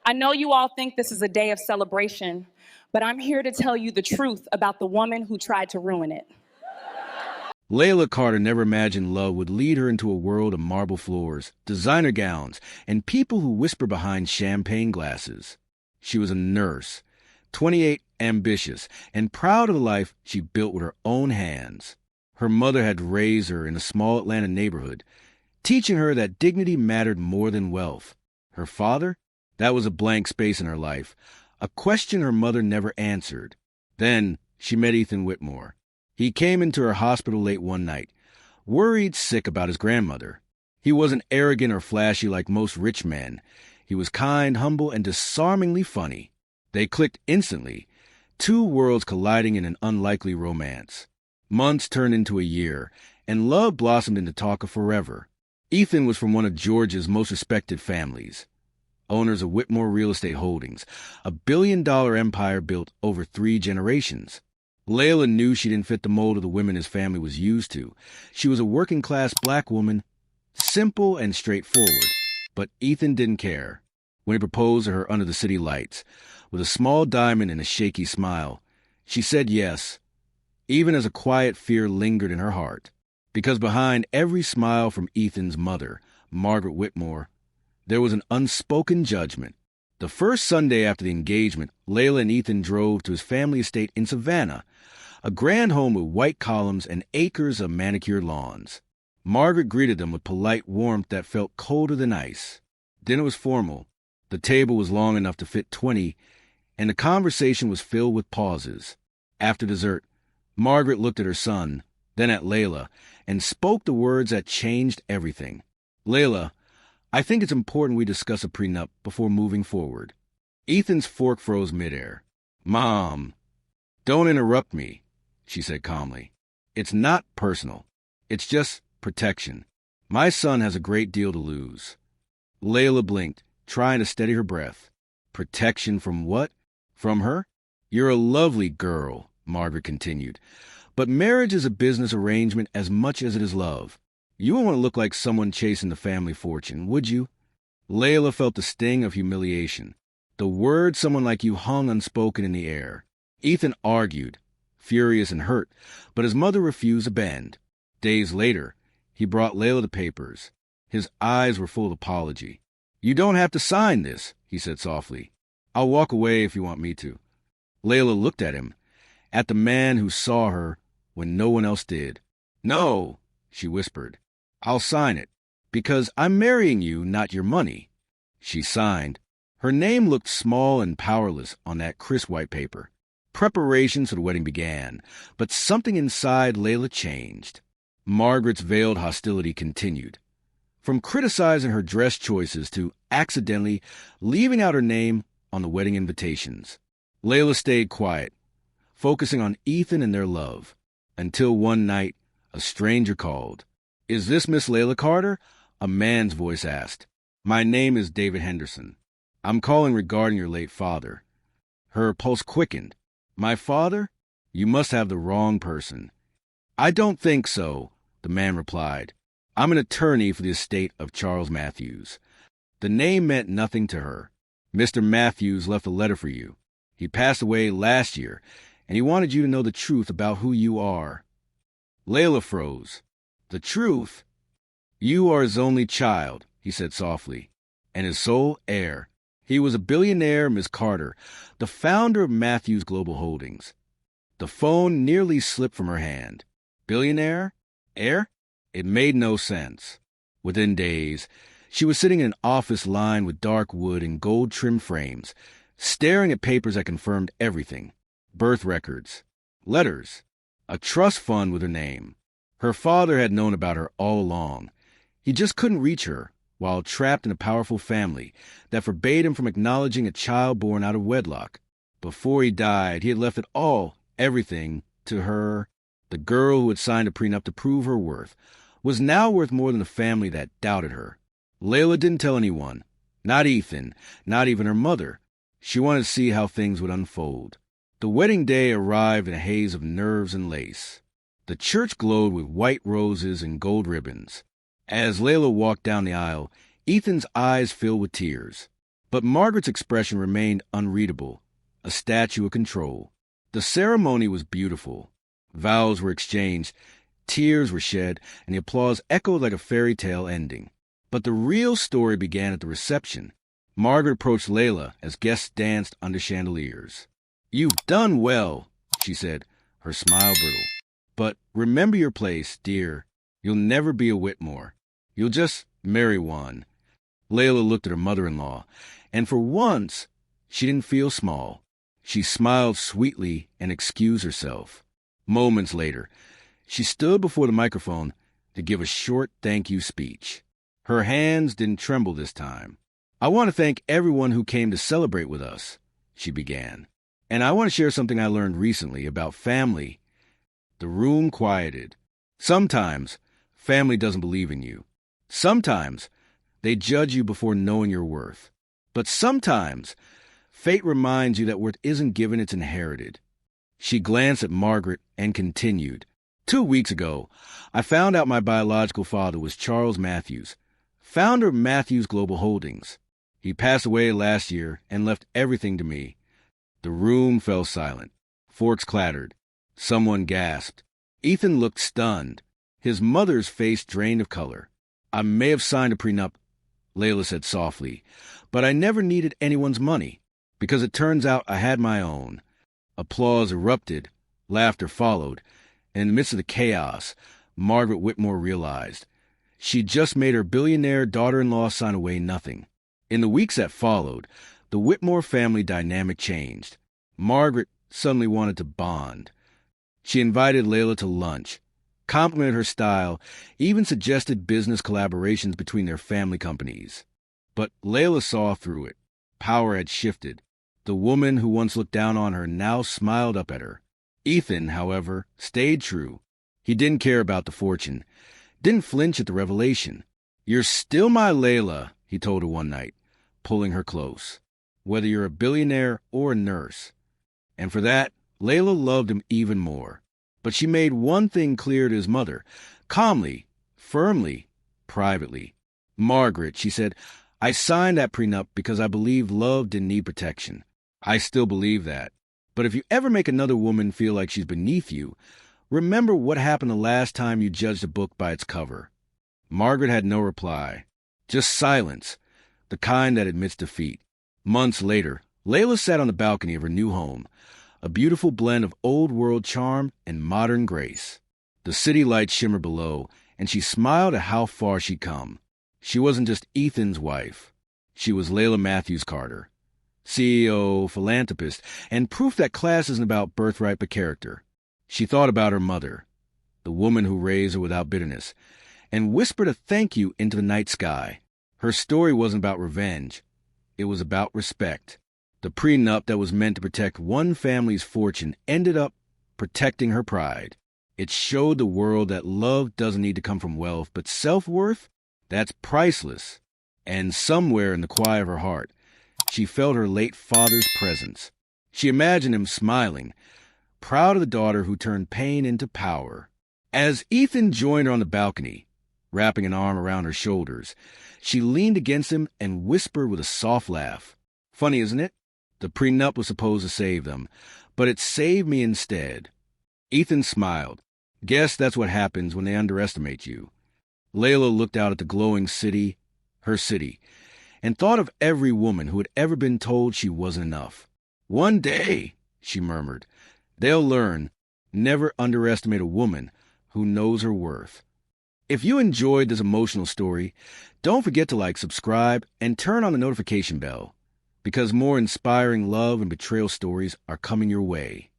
I know you all think this is a day of celebration, but I'm here to tell you the truth about the woman who tried to ruin it. Layla Carter never imagined love would lead her into a world of marble floors, designer gowns, and people who whisper behind champagne glasses. She was a nurse, 28, ambitious, and proud of the life she built with her own hands. Her mother had raised her in a small Atlanta neighborhood, teaching her that dignity mattered more than wealth. Her father? That was a blank space in her life, a question her mother never answered. Then she met Ethan Whitmore. He came into her hospital late one night, worried sick about his grandmother. He wasn't arrogant or flashy like most rich men. He was kind, humble, and disarmingly funny. They clicked instantly, two worlds colliding in an unlikely romance. Months turned into a year, and love blossomed into talk of forever. Ethan was from one of Georgia's most respected families, owners of Whitmore Real Estate Holdings, a billion-dollar empire built over 3 generations. Layla knew she didn't fit the mold of the women his family was used to. She was a working-class black woman, simple and straightforward. But Ethan didn't care. When he proposed to her under the city lights, with a small diamond and a shaky smile, she said yes, even as a quiet fear lingered in her heart. Because behind every smile from Ethan's mother, Margaret Whitmore, there was an unspoken judgment. The first Sunday after the engagement, Layla and Ethan drove to his family estate in Savannah, a grand home with white columns and acres of manicured lawns. Margaret greeted them with polite warmth that felt colder than ice. Dinner was formal. The table was long enough to fit 20, and the conversation was filled with pauses. After dessert, Margaret looked at her son, then at Layla, and spoke the words that changed everything. "Layla, I think it's important we discuss a prenup before moving forward." Ethan's fork froze midair. "Mom, don't interrupt me," she said calmly. "It's not personal. It's just protection. My son has a great deal to lose." Layla blinked, trying to steady her breath. "Protection from what? From her?" "You're a lovely girl," Margaret continued. "But marriage is a business arrangement as much as it is love. You wouldn't want to look like someone chasing the family fortune, would you?" Layla felt the sting of humiliation. The word "someone like you" hung unspoken in the air. Ethan argued, furious and hurt, but his mother refused to bend. Days later, he brought Layla the papers. His eyes were full of apology. "You don't have to sign this," he said softly. "I'll walk away if you want me to." Layla looked at him, at the man who saw her when no one else did. "No," she whispered. "I'll sign it, because I'm marrying you, not your money." She signed. Her name looked small and powerless on that crisp white paper. Preparations for the wedding began, but something inside Layla changed. Margaret's veiled hostility continued. From criticizing her dress choices to accidentally leaving out her name on the wedding invitations. Layla stayed quiet, focusing on Ethan and their love, until one night a stranger called. "Is this Miss Layla Carter?" a man's voice asked. "My name is David Henderson. I'm calling regarding your late father." Her pulse quickened. "My father? You must have the wrong person." "I don't think so," the man replied. "I'm an attorney for the estate of Charles Matthews." The name meant nothing to her. "Mr. Matthews left a letter for you. He passed away last year, and he wanted you to know the truth about who you are." Layla froze. "The truth?" "You are his only child," he said softly, "and his sole heir. He was a billionaire, Miss Carter, the founder of Matthews Global Holdings." The phone nearly slipped from her hand. Billionaire? Heir? It made no sense. Within days, she was sitting in an office lined with dark wood and gold-trimmed frames, staring at papers that confirmed everything. Birth records, letters, a trust fund with her name. Her father had known about her all along. He just couldn't reach her, while trapped in a powerful family that forbade him from acknowledging a child born out of wedlock. Before he died, he had left it all, everything, to her. The girl who had signed a prenup to prove her worth was now worth more than the family that doubted her. Layla didn't tell anyone, not Ethan, not even her mother. She wanted to see how things would unfold. The wedding day arrived in a haze of nerves and lace. The church glowed with white roses and gold ribbons. As Layla walked down the aisle, Ethan's eyes filled with tears. But Margaret's expression remained unreadable, a statue of control. The ceremony was beautiful. Vows were exchanged, tears were shed, and the applause echoed like a fairy tale ending. But the real story began at the reception. Margaret approached Layla as guests danced under chandeliers. "You've done well," she said, her smile brittle. "But remember your place, dear. You'll never be a Whitmore. You'll just marry one." Layla looked at her mother-in-law, and for once, she didn't feel small. She smiled sweetly and excused herself. Moments later, she stood before the microphone to give a short thank you speech. Her hands didn't tremble this time. "I want to thank everyone who came to celebrate with us," she began. "And I want to share something I learned recently about family." The room quieted. Sometimes, family doesn't believe in you. Sometimes, they judge you before knowing your worth. But sometimes, fate reminds you that worth isn't given, it's inherited. She glanced at Margaret and continued. 2 weeks ago, I found out my biological father was Charles Matthews, founder of Matthews Global Holdings. He passed away last year and left everything to me." The room fell silent. Forks clattered. Someone gasped. Ethan looked stunned. His mother's face drained of color. "I may have signed a prenup," Layla said softly, "but I never needed anyone's money, because it turns out I had my own." Applause erupted. Laughter followed. In the midst of the chaos, Margaret Whitmore realized she'd just made her billionaire daughter-in-law sign away nothing. In the weeks that followed, the Whitmore family dynamic changed. Margaret suddenly wanted to bond. She invited Layla to lunch, complimented her style, even suggested business collaborations between their family companies. But Layla saw through it. Power had shifted. The woman who once looked down on her now smiled up at her. Ethan, however, stayed true. He didn't care about the fortune, didn't flinch at the revelation. "You're still my Layla," he told her one night, pulling her close, "whether you're a billionaire or a nurse." And for that, Layla loved him even more. But she made one thing clear to his mother, calmly, firmly, privately. "Margaret," she said, "I signed that prenup because I believed love didn't need protection. I still believe that. But if you ever make another woman feel like she's beneath you, remember what happened the last time you judged a book by its cover." Margaret had no reply, just silence, the kind that admits defeat. Months later, Layla sat on the balcony of her new home, a beautiful blend of old-world charm and modern grace. The city lights shimmered below, and she smiled at how far she'd come. She wasn't just Ethan's wife. She was Layla Matthews Carter, CEO, philanthropist, and proof that class isn't about birthright but character. She thought about her mother, the woman who raised her without bitterness, and whispered a thank you into the night sky. Her story wasn't about revenge. It was about respect. The prenup that was meant to protect one family's fortune ended up protecting her pride. It showed the world that love doesn't need to come from wealth, but self-worth, that's priceless. And somewhere in the quiet of her heart, she felt her late father's presence. She imagined him smiling, proud of the daughter who turned pain into power. As Ethan joined her on the balcony, wrapping an arm around her shoulders, she leaned against him and whispered with a soft laugh. "Funny, isn't it? The prenup was supposed to save them, but it saved me instead." Ethan smiled. "Guess that's what happens when they underestimate you." Layla looked out at the glowing city, her city, and thought of every woman who had ever been told she wasn't enough. "One day," she murmured, "they'll learn. Never underestimate a woman who knows her worth." If you enjoyed this emotional story, don't forget to like, subscribe, and turn on the notification bell, because more inspiring love and betrayal stories are coming your way.